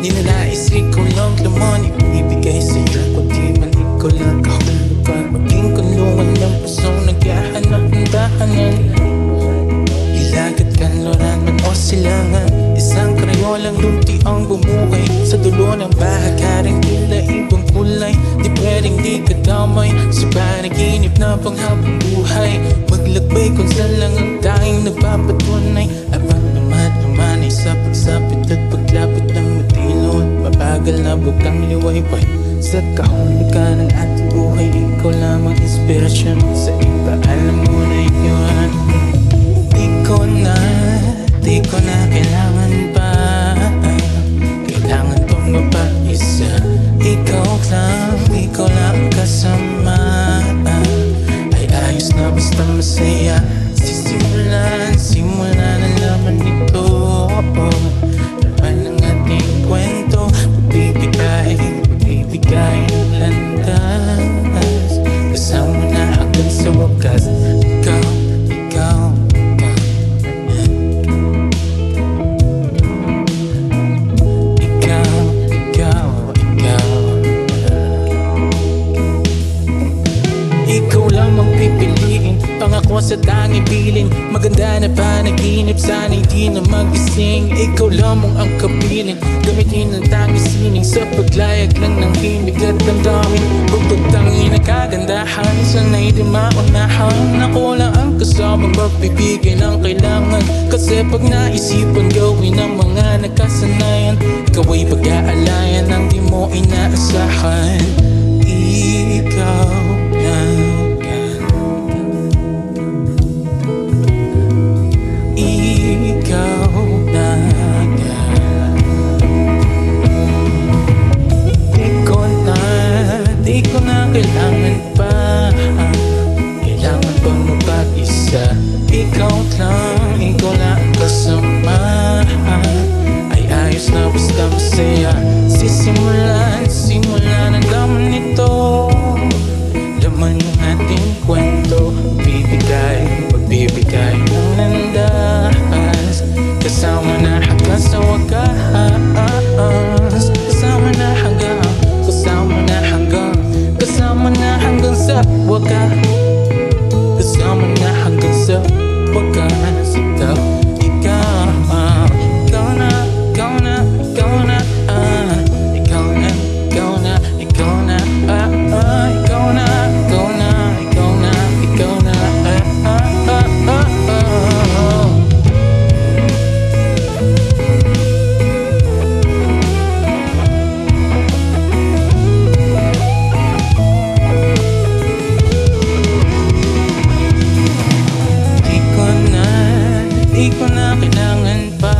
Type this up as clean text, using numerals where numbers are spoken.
Ninanais ikaw lang laman ibibigay sa'yo, kundi man ikaw lang kahulugan. Maging kulungan ng pusong naghahanap ng tahanan. Hilagat kanluran man o silangan, isang krayolang lunti ang bumuhay sa dulo ng bahagharing tila ibang kulay. Di pwedeng di kadamay sa panaginip na panghabang buhay. Maglakbay kung saan lang ang tanging nagpapatunay. Abang lumanay sa pagsapit at paglapit ng matilon. Mabagal na bukang liwayway sa kahulugan ng ating buhay. Ikaw lamang inspirasyon sa iba, alam mo na yun. Di ko na kailangan pa, kailangan pang mapag-isa. Ikaw lang kasama, ay ayos na basta masaya. Simulan na laman nito, laman ng ating kwento. Pagbibigay ng landas, kasama na hanggang sa wakas. Ikaw lamang pipiliin, pangako sa tanging bilin. Maganda na panaginip, sana hindi na magising. Ikaw lamang ang kabilin, gamitin ang tanging sining sa paglayag lang ng himig at damdamin. Bugtog tanging na kagandahan, sana'y di maunahan. Ako lang ang kasamang magbibigay ng kailangan. Kasi pag naisipan gawin ang mga nakasanayan, ikaw ay pag-aalayan ang di mo inaasahan. Ikaw Di ko na kailangan pa, kailangan pang mapag-isa. Ikaw lang kasama, ay ayos na basta masaya. Simulan ang laman nito, laman ng ating kwento. Magbibigay ng landas, kasama na hanggang sa wakas. Kasama na hanggang sa wakas. Kasama na hanggang sa wakas. Di ko na kailangan pa,